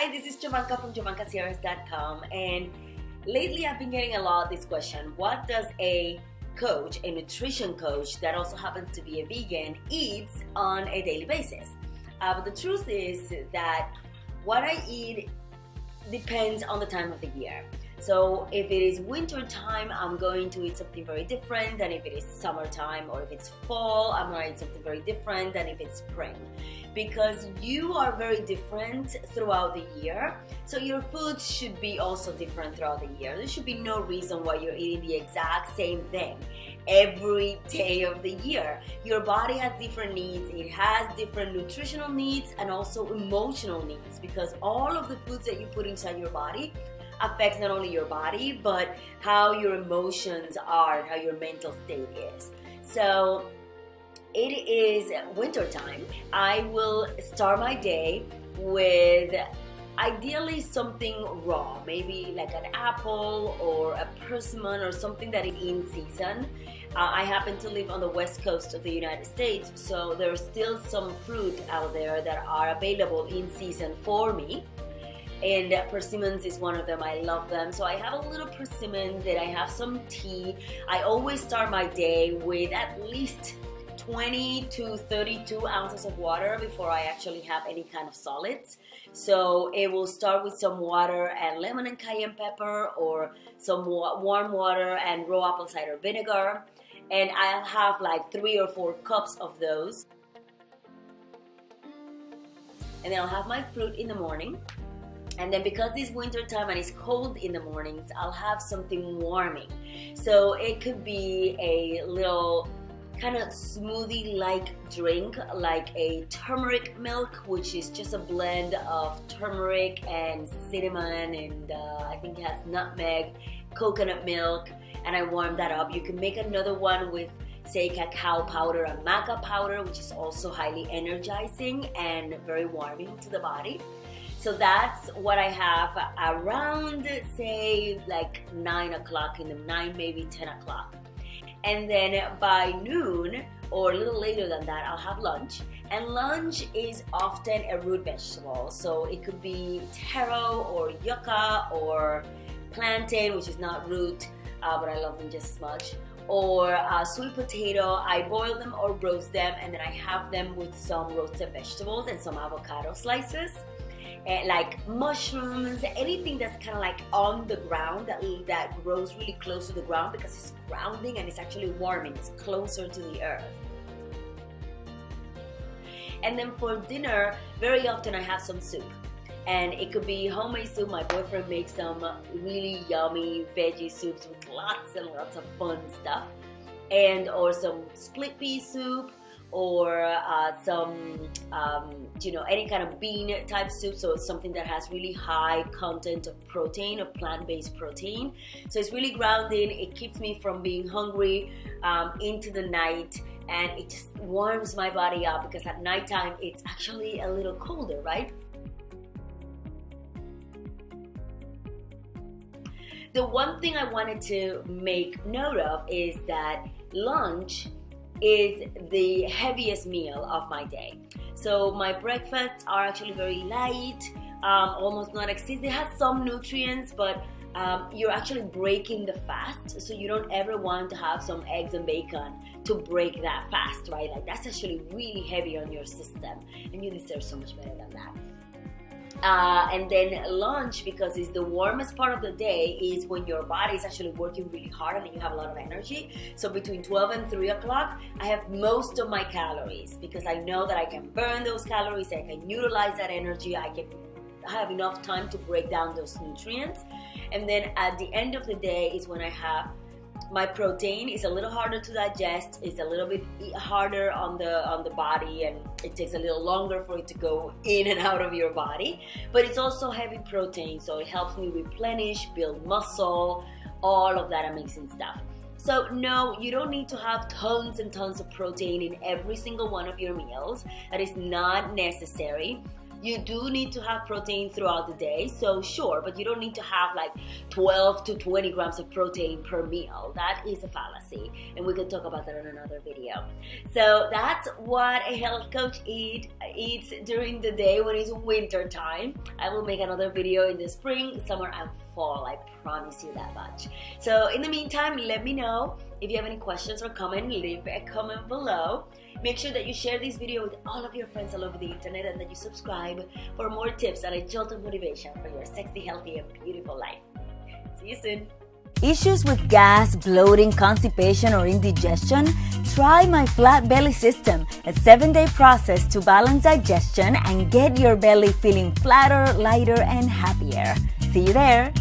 Hi, this is Jovanka from JovankaCiares.com, and lately I've been getting a lot this question: what does a coach, a nutrition coach that also happens to be a vegan, eats on a daily basis? But the truth is that what I eat depends on the time of the year. So if it is winter time, I'm going to eat something very different than if it is summertime, or if it's fall, I'm going to eat something very different than if it's spring. Because you are very different throughout the year, so your foods should be also different throughout the year. There should be no reason why you're eating the exact same thing every day of the year. Your body has different needs, it has different nutritional needs and also emotional needs, because all of the foods that you put inside your body affects not only your body, but how your emotions are, how your mental state is. So it is winter time. I will start my day with ideally something raw, maybe like an apple or a persimmon or something that is in season. I happen to live on the west coast of the United States, so there's still some fruit out there that are available in season for me. And persimmons is one of them. I love them. So I have a little persimmons and I have some tea. I always start my day with at least 20 to 32 ounces of water before I actually have any kind of solids. So it will start with some water and lemon and cayenne pepper, or some warm water and raw apple cider vinegar. And I'll have like 3 or 4 cups of those. And then I'll have my fruit in the morning. And then because it's winter time and it's cold in the mornings, I'll have something warming. So it could be a little kind of smoothie-like drink, like a turmeric milk, which is just a blend of turmeric and cinnamon, and I think it has nutmeg, coconut milk, and I warm that up. You can make another one with, say, cacao powder and maca powder, which is also highly energizing and very warming to the body. So that's what I have around, say, like 9 o'clock in the 9, maybe 10 o'clock. And then by noon, or a little later than that, I'll have lunch. And lunch is often a root vegetable. So it could be taro or yucca or plantain, which is not root, but I love them just as much. Or sweet potato. I boil them or roast them, and then I have them with some roasted vegetables and some avocado slices. Like mushrooms, anything that's kind of like on the ground, that grows really close to the ground, because it's grounding and it's actually warming, it's closer to the earth. And then for dinner, very often I have some soup, and it could be homemade soup. My boyfriend makes some really yummy veggie soups with lots and lots of fun stuff, and or some split pea soup, or some, any kind of bean type soup. So it's something that has really high content of protein, of plant-based protein. So it's really grounding. It keeps me from being hungry into the night, and it just warms my body up, because at nighttime it's actually a little colder, right? The one thing I wanted to make note of is that lunch is the heaviest meal of my day. So my breakfasts are actually very light, almost not exist. It has some nutrients, but you're actually breaking the fast. So you don't ever want to have some eggs and bacon to break that fast, right? Like, that's actually really heavy on your system, and you deserve so much better than that. And then lunch, because it's the warmest part of the day, is when your body is actually working really hard and you have a lot of energy. So between 12 and 3 o'clock, I have most of my calories, because I know that I can burn those calories, I can utilize that energy, I have enough time to break down those nutrients. And then at the end of the day is when I have my protein. Is a little harder to digest, it's a little bit harder on the body, and it takes a little longer for it to go in and out of your body, but it's also heavy protein, so it helps me replenish, build muscle, all of that amazing stuff. So no, you don't need to have tons and tons of protein in every single one of your meals. That is not necessary. You do need to have protein throughout the day, so sure, but you don't need to have like 12 to 20 grams of protein per meal. That is a fallacy, and we can talk about that in another video. So that's what a health coach eats during the day when it's winter time. I will make another video in the spring, summer, and fall. I promise you that much. So in the meantime, let me know if you have any questions or comment. Leave a comment below. Make sure that you share this video with all of your friends all over the internet, and that you subscribe for more tips and a jolt of motivation for your sexy, healthy, and beautiful life. See you soon. Issues with gas, bloating, constipation, or indigestion? Try my Flat Belly System, a 7-day process to balance digestion and get your belly feeling flatter, lighter, and happier. See you there.